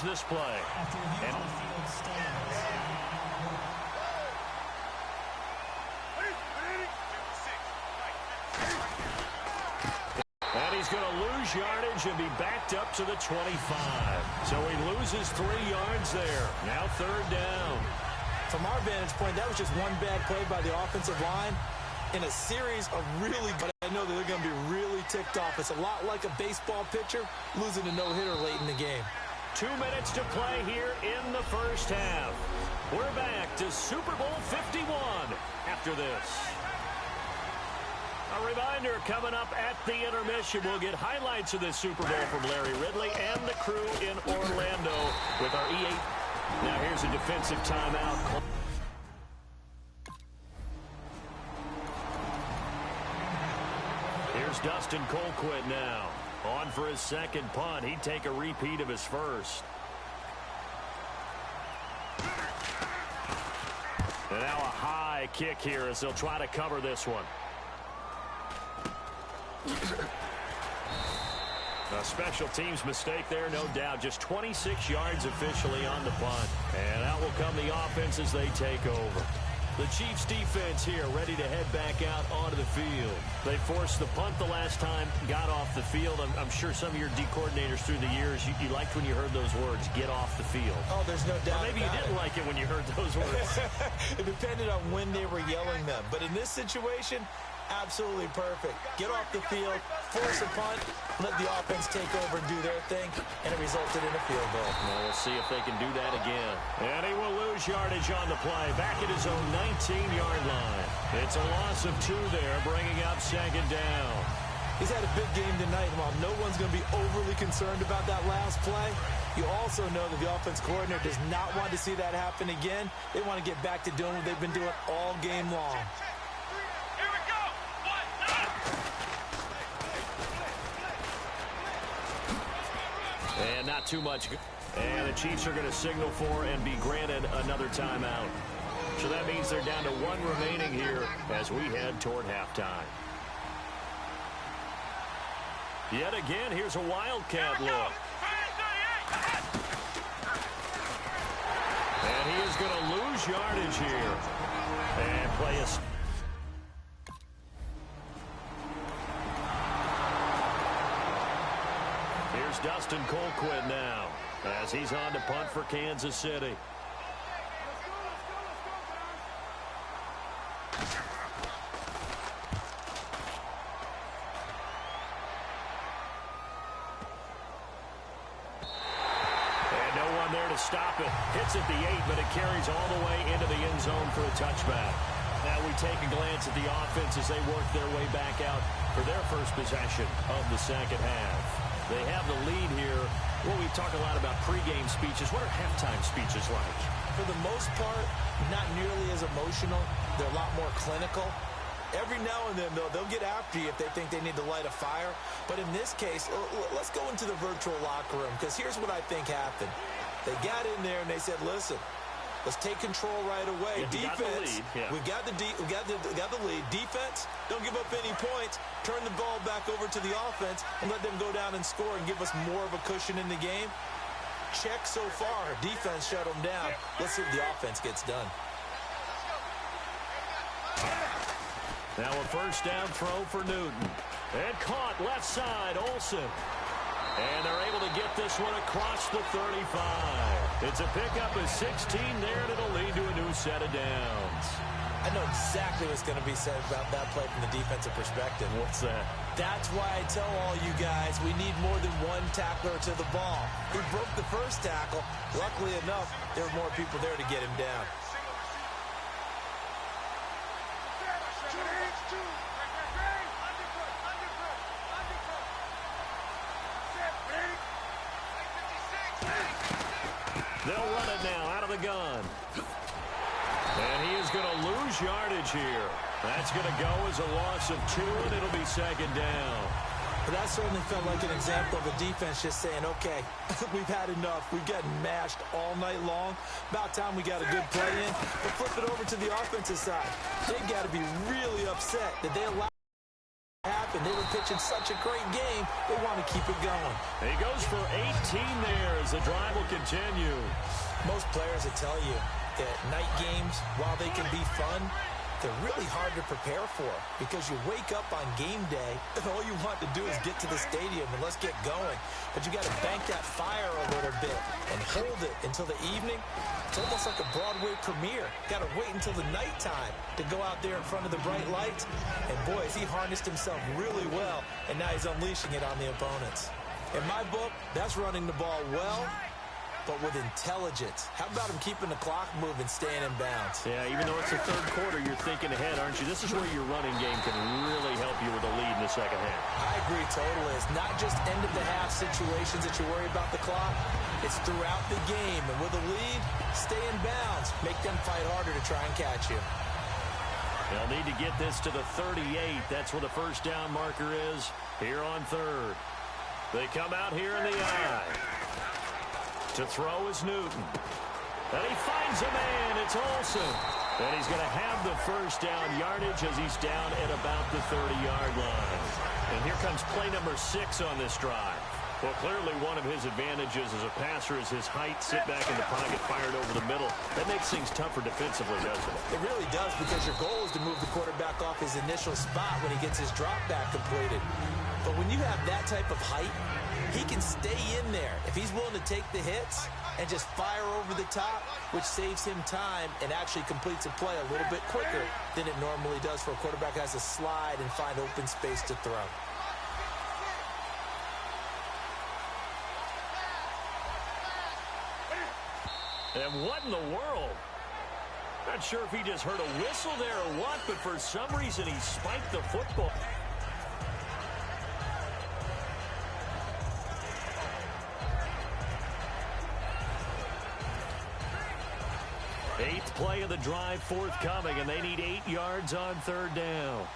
this play. And he's going to lose yardage and be backed up to the 25. So he loses 3 yards there. Now 3rd down. From our vantage point, that was just one bad play by the offensive line in a series of really good. I know that they're going to be really ticked off. It's a lot like a baseball pitcher losing a no-hitter late in the game. 2 minutes to play here in the first half. We're back to Super Bowl 51 after this. A reminder, coming up at the intermission, we'll get highlights of this Super Bowl from Larry Ridley and the crew in Orlando with our E8. Now here's a defensive timeout. Here's Dustin Colquitt now. On for his second punt. He'd take a repeat of his first. And now a high kick here as they'll try to cover this one. A special teams mistake there, no doubt. Just 26 yards officially on the punt. And out will come the offense as they take over. The Chiefs defense here ready to head back out onto the field. They forced the punt the last time, got off the field. I'm sure some of your D coordinators through the years, you liked when you heard those words, get off the field. Oh, there's no doubt. Or maybe you didn't like it when you heard those words. It depended on when they were yelling them. But in this situation, absolutely perfect. Get off the field, force a punt, let the offense take over and do their thing, and it resulted in a field goal. Well, we'll see if they can do that again. And he will lose yardage on the play, back at his own 19-yard line. It's a loss of 2 there, bringing up 2nd down. He's had a big game tonight, and while no one's going to be overly concerned about that last play, you also know that the offense coordinator does not want to see that happen again. They want to get back to doing what they've been doing all game long. And not too much. And the Chiefs are going to signal for and be granted another timeout. So that means they're down to 1 remaining here as we head toward halftime. Yet again, here's a Wildcat look. And he is going to lose yardage here. And play a... Here's Dustin Colquitt now as he's on to punt for Kansas City. And no one there to stop it. Hits at the 8, but it carries all the way into the end zone for a touchback. Now we take a glance at the offense as they work their way back out for their first possession of the second half. They have the lead here. Well, we talk a lot about pregame speeches. What are halftime speeches like? For the most part, not nearly as emotional. They're a lot more clinical. Every now and then, though, they'll get after you if they think they need to light a fire. But in this case, let's go into the virtual locker room, because here's what I think happened. They got in there and they said, listen, let's take control right away. Defense, we got the lead. Defense, don't give up any points. Turn the ball back over to the offense and let them go down and score and give us more of a cushion in the game. Check so far. Defense shut them down. Let's see if the offense gets done. Now a first down throw for Newton. And caught left side, Olsen. And they're able to get this one across the 35. It's a pickup of 16 there, and it'll lead to a new set of downs. I know exactly what's going to be said about that play from the defensive perspective. What's that? That's why I tell all you guys we need more than one tackler to the ball. He broke the first tackle. Luckily enough, there were more people there to get him down. They'll run it now out of the gun. And he is going to lose yardage here. That's going to go as a loss of 2, and it'll be 2nd down. But that certainly felt like an example of a defense just saying, okay, we've had enough. We've gotten mashed all night long. About time we got a good play in. But flip it over to the offensive side. They got to be really upset that they allowed it to happen and they were pitching such a great game, they want to keep it going. And he goes for 18 there as the drive will continue. Most players will tell you that night games, while they can be fun, they're really hard to prepare for because you wake up on game day and all you want to do is get to the stadium and let's get going. But you got to bank that fire a little bit and hold it until the evening. It's almost like a Broadway premiere. Got to wait until the nighttime to go out there in front of the bright lights. And boy, has he harnessed himself really well, and now he's unleashing it on the opponents. In my book, that's running the ball well, but with intelligence. How about him keeping the clock moving, staying in bounds? Yeah, even though it's the third quarter, you're thinking ahead, aren't you? This is where your running game can really help you with a lead in the second half. I agree totally. It's not just end-of-the-half situations that you worry about the clock. It's throughout the game. And with a lead, stay in bounds. Make them fight harder to try and catch you. They'll need to get this to the 38. That's where the first down marker is here on third. They come out here in the eye. To throw is Newton. And he finds a man. It's Olsen. And he's going to have the first down yardage as he's down at about the 30-yard line. And here comes play number 6 on this drive. Well, clearly one of his advantages as a passer is his height. Sit back in the pocket, fired over the middle. That makes things tougher defensively, doesn't it? It really does, because your goal is to move the quarterback off his initial spot when he gets his drop back completed. But when you have that type of height, he can stay in there if he's willing to take the hits and just fire over the top, which saves him time and actually completes a play a little bit quicker than it normally does for a quarterback who has to slide and find open space to throw. And what in the world? Not sure if he just heard a whistle there or what, but for some reason he spiked the football. Eighth play of the drive forthcoming, and they need 8 yards on third down.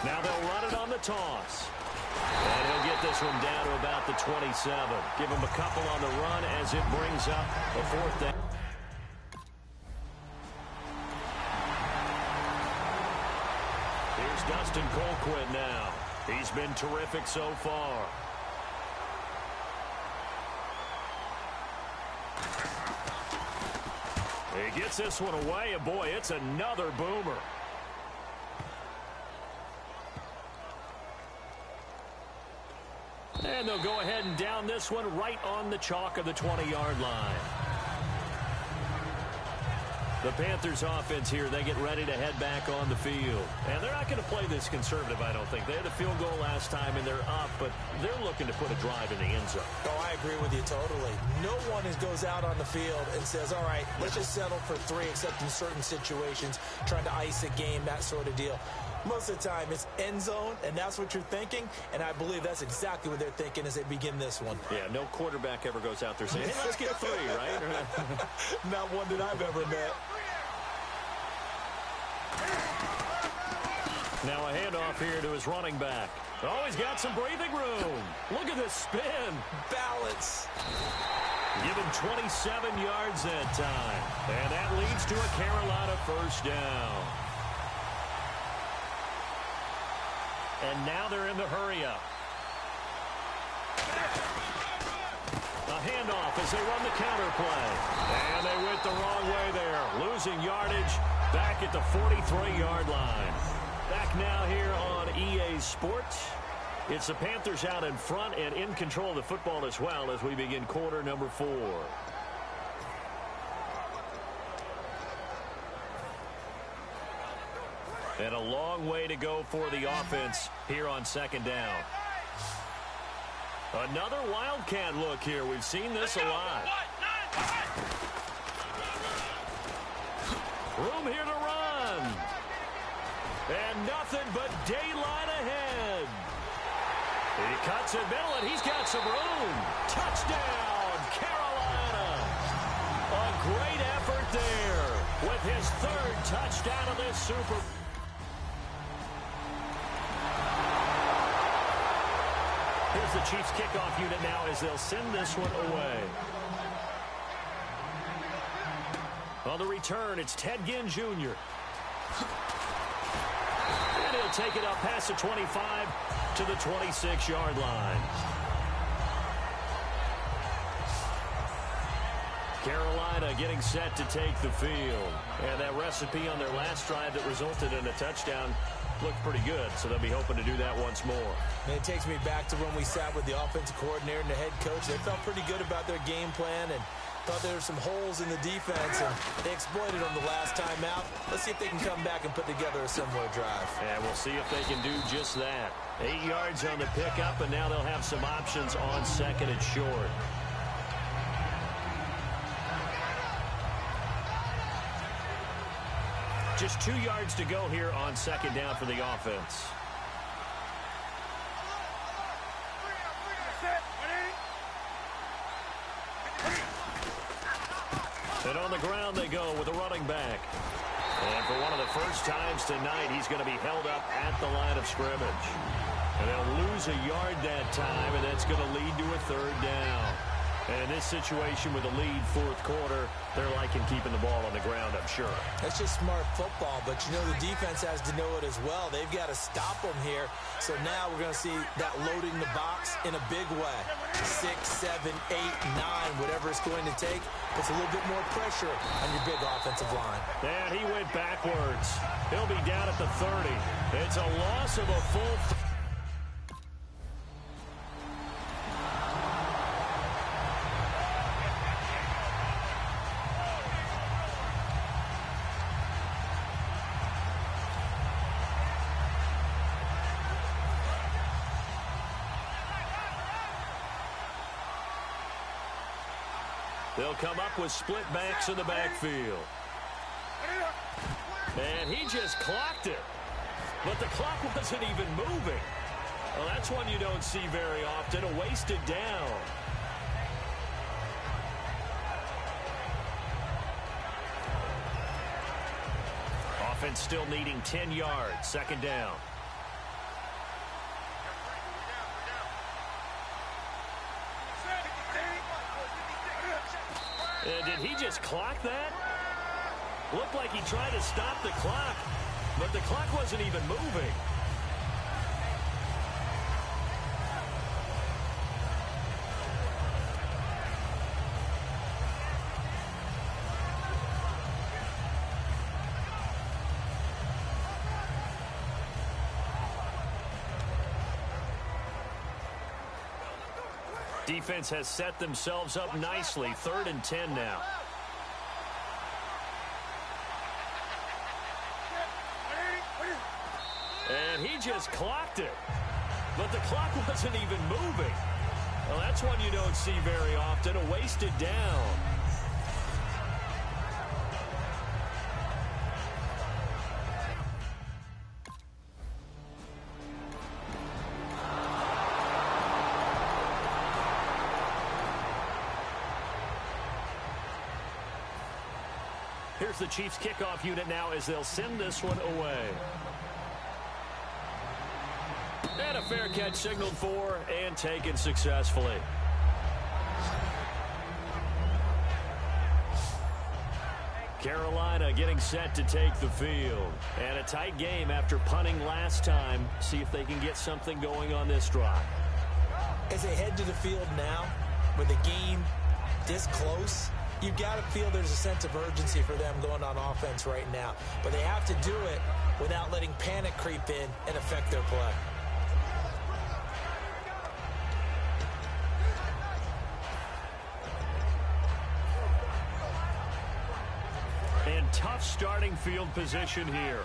Now they'll run it on the toss. And he'll get this one down to about the 27. Give him a couple on the run as it brings up a fourth down. Here's Dustin Colquitt now. He's been terrific so far. He gets this one away, and boy, it's another boomer. And they'll go ahead and down this one right on the chalk of the 20-yard line. The Panthers offense here, they get ready to head back on the field. And they're not going to play this conservative, I don't think. They had a field goal last time, and they're up, but they're looking to put a drive in the end zone. Oh, I agree with you totally. No one goes out on the field and says, all right, let's just settle for 3, except in certain situations, trying to ice a game, that sort of deal. Most of the time, it's end zone, and that's what you're thinking, and I believe that's exactly what they're thinking as they begin this one. Yeah, no quarterback ever goes out there saying, hey, let's get 3, right? Not one that I've ever met. Now a handoff here to his running back. Oh, he's got some breathing room. Look at this spin. Balance. Give him 27 yards that time. And that leads to a Carolina first down. And now they're in the hurry-up. A handoff as they run the counter play. And they went the wrong way there. Losing yardage back at the 43-yard line. Back now here on EA Sports. It's the Panthers out in front and in control of the football as well as we begin quarter number 4. And a long way to go for the offense here on second down. Another Wildcat look here. We've seen this a lot. Room here to run. And nothing but daylight ahead. He cuts it middle, and he's got some room. Touchdown, Carolina. A great effort there with his 3rd touchdown of this Super Bowl. Here's the Chiefs kickoff unit now as they'll send this one away. On the return, it's Ted Ginn Jr. And he'll take it up past the 25 to the 26-yard line. Carolina getting set to take the field. And that recipe on their last drive that resulted in a touchdown looked pretty good, so they'll be hoping to do that once more. And it takes me back to when we sat with the offensive coordinator and the head coach. They felt pretty good about their game plan and thought there were some holes in the defense, and they exploited them the last time out. Let's see if they can come back and put together a similar drive. And we'll see if they can do just that. 8 yards on the pickup, and now they'll have some options on second and short. Just 2 yards to go here on second down for the offense. And on the ground they go with a running back. And for one of the first times tonight, he's going to be held up at the line of scrimmage. And they'll lose a yard that time, and that's going to lead to a third down. And in this situation with a lead fourth quarter, they're liking keeping the ball on the ground, I'm sure. That's just smart football, but you know the defense has to know it as well. They've got to stop them here. So now we're going to see that loading the box in a big way. 6, 7, 8, 9, whatever it's going to take, puts a little bit more pressure on your big offensive line. And he went backwards. He'll be down at the 30. It's a loss of a full... They'll come up with split backs in the backfield. And he just clocked it. But the clock wasn't even moving. Well, that's one you don't see very often, a wasted down. Offense still needing 10 yards, second down. Did he just clock that? Looked like he tried to stop the clock, but the clock wasn't even moving. Defense has set themselves up nicely. 3rd and 10 now. And he just clocked it. But the clock wasn't even moving. Well, that's one you don't see very often, a wasted down. Here's the Chiefs kickoff unit now as they'll send this one away. And a fair catch signaled for and taken successfully. Carolina getting set to take the field. And a tight game after punting last time. See if they can get something going on this drive. As they head to the field now, with the game this close, you've got to feel there's a sense of urgency for them going on offense right now. But they have to do it without letting panic creep in and affect their play. And tough starting field position here.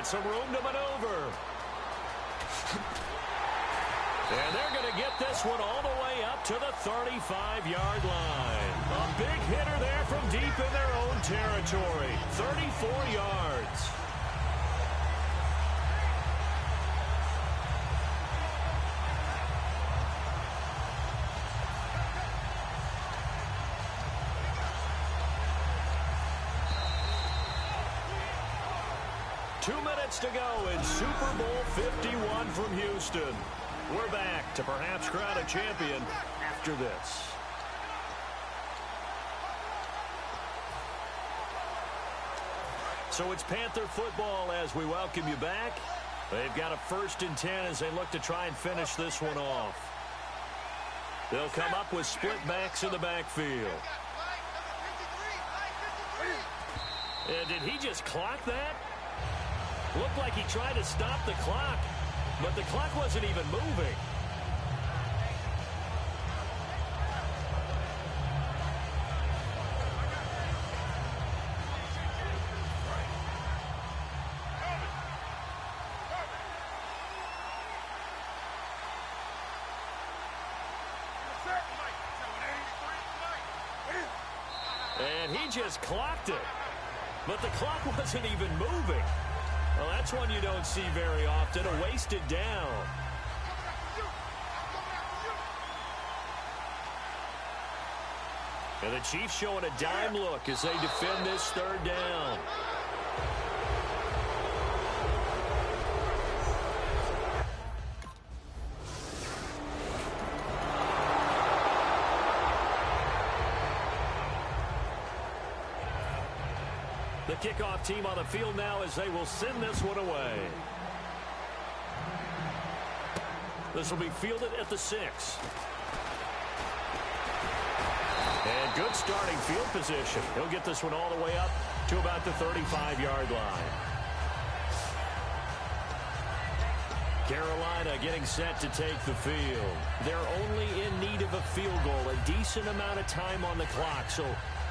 Some room to maneuver. And they're going to get this one all the way up to the 35-yard line. A big hitter there from deep in their own territory. 34 yards. 2 minutes to go in Super Bowl 51 from Houston. We're back to perhaps crown a champion after this. So it's Panther football as we welcome you back. They've got a 1st and 10 as they look to try and finish this one off. They'll come up with split backs in the backfield. And did he just clock that? Looked like he tried to stop the clock, but the clock wasn't even moving. And he just clocked it. But the clock wasn't even moving. Well, that's one you don't see very often, a wasted down. And the Chiefs showing a dime look as they defend this 3rd down. The kickoff team on the field now as they will send this one away. This will be fielded at the 6. And good starting field position. He'll get this one all the way up to about the 35-yard line. Carolina getting set to take the field. They're only in need of a field goal, a decent amount of time on the clock. So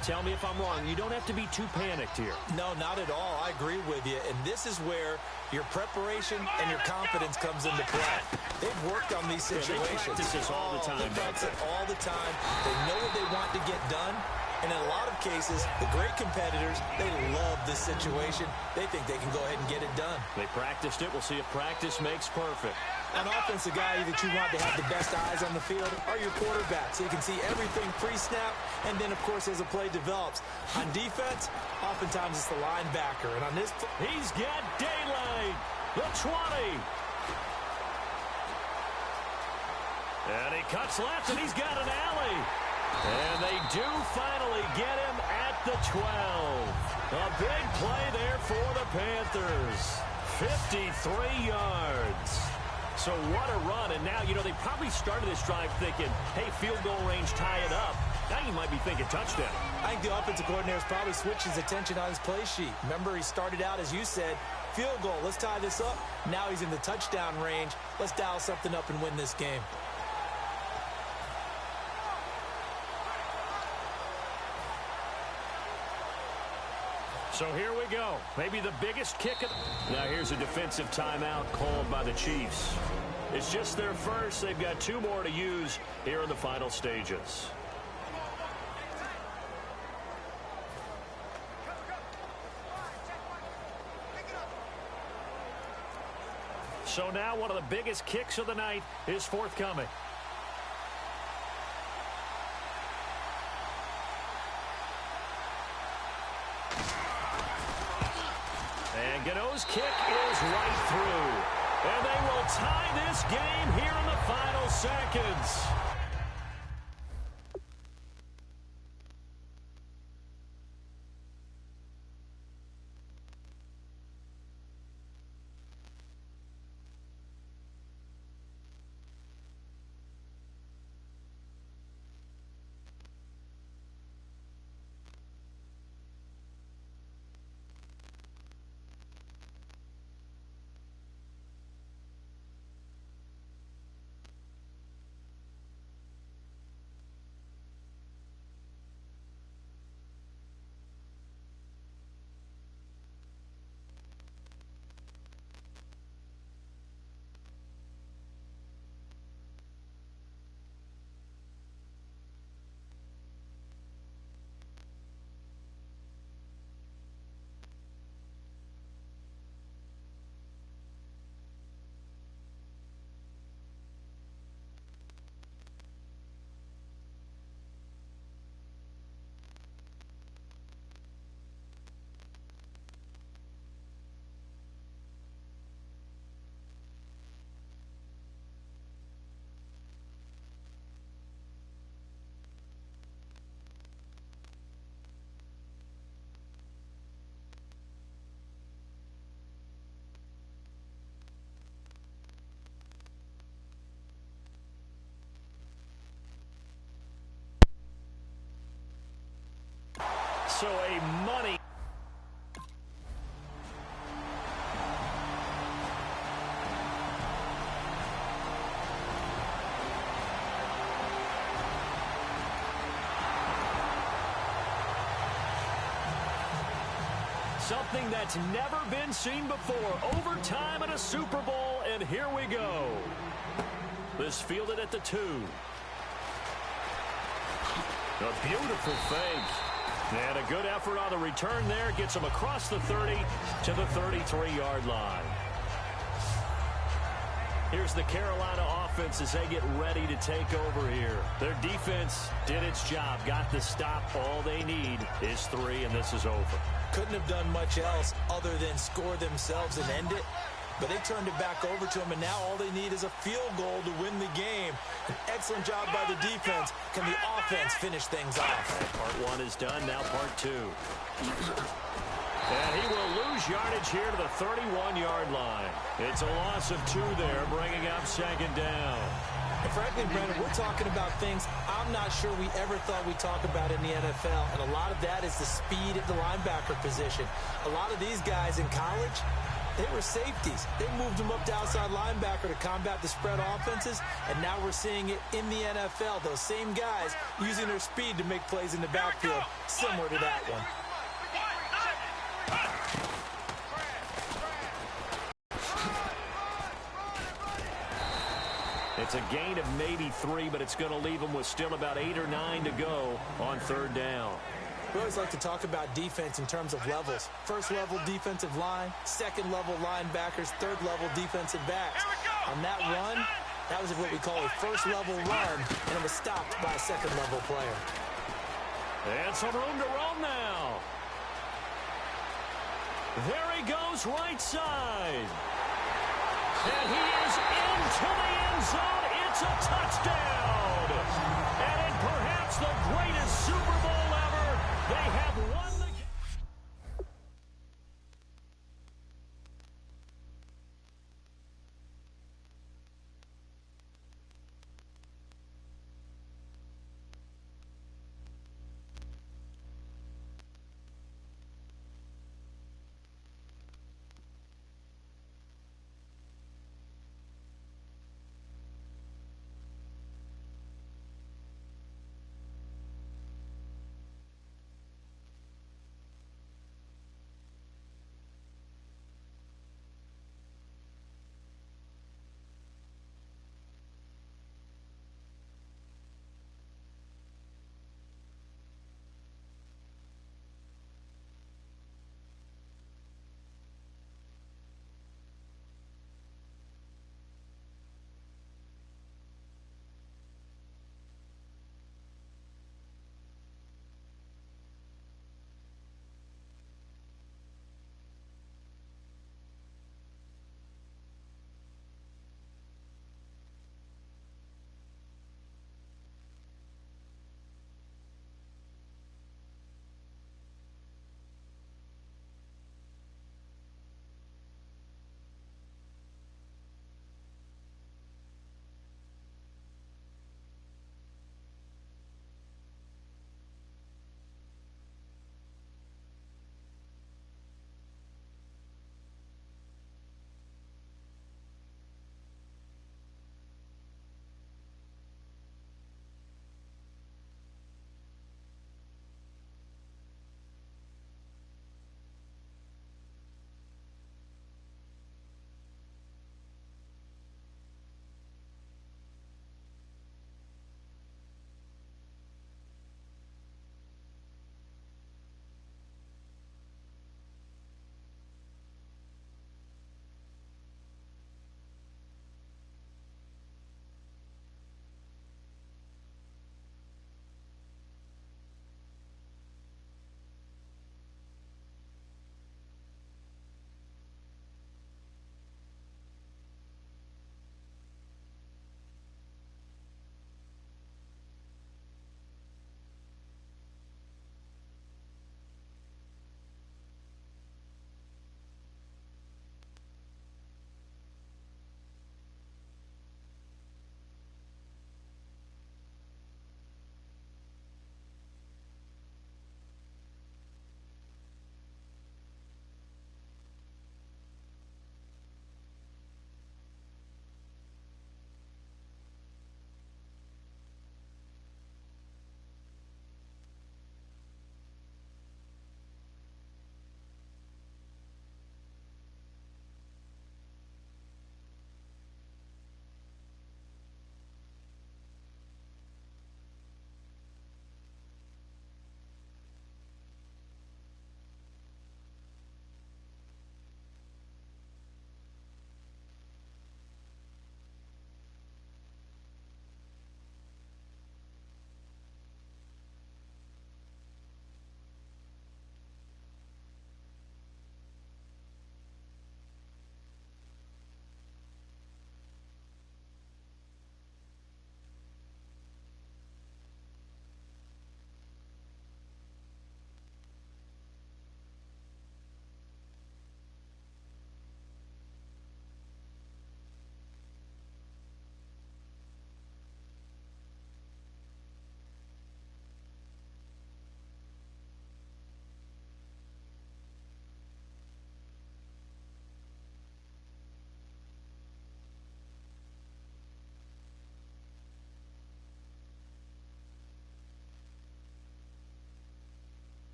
tell me if I'm wrong. You don't have to be too panicked here. No, not at all. I agree with you. And this is where your preparation and your confidence comes into play. They've worked on these situations. They practice this all the time. They practice it all the time. They know what they want to get done. And in a lot of cases, the great competitors, they love this situation. They think they can go ahead and get it done. They practiced it. We'll see if practice makes perfect. On offense, the guy that you want to have the best eyes on the field are your quarterbacks. So you can see everything pre-snap, and then, of course, as the play develops. On defense, oftentimes it's the linebacker. And on this, he's got daylight. The 20. And he cuts left, and he's got an alley. And they do finally get him at the 12. A big play there for the Panthers. 53 yards. So what a run. And now, you know, they probably started this drive thinking, hey, field goal range, tie it up. Now you might be thinking touchdown. I think the offensive coordinator has probably switched his attention on his play sheet. Remember, he started out, as you said, field goal. Let's tie this up. Now he's in the touchdown range. Let's dial something up and win this game. So here we go. Maybe the biggest kick of... Now here's a defensive timeout called by the Chiefs. It's just their first. They've got 2 more to use here in the final stages. So now one of the biggest kicks of the night is forthcoming. And Gano's kick is right through. And they will tie this game here in the final seconds. So a money. Something that's never been seen before. Overtime at a Super Bowl, and here we go. This fielded at the 2. A beautiful fake. And a good effort on the return there. Gets him across the 30 to the 33-yard line. Here's the Carolina offense as they get ready to take over here. Their defense did its job, got the stop. All they need is 3, and this is over. Couldn't have done much else other than score themselves and end it. But they turned it back over to them, and now all they need is a field goal to win the game. An excellent job by the defense. Can the offense finish things off? Part 1 is done, now part 2. And he will lose yardage here to the 31-yard line. It's a loss of 2 there, bringing up second down. And frankly, Brandon, we're talking about things I'm not sure we ever thought we'd talk about in the NFL. And a lot of that is the speed at the linebacker position. A lot of these guys in college, they were safeties. They moved them up to outside linebacker to combat the spread offenses. And now we're seeing it in the NFL. Those same guys using their speed to make plays in the backfield, similar to that one. It's a gain of maybe 3, but it's going to leave them with still about 8 or 9 to go on third down. We always like to talk about defense in terms of levels. First level defensive line, second level linebackers, third level defensive backs. On that run, that was what we call a first level run, and it was stopped by a second level player. And some room to roam now. There he goes, right side. And he is into the end zone. It's a touchdown. And in perhaps the greatest Super Bowl ever, they have won the game.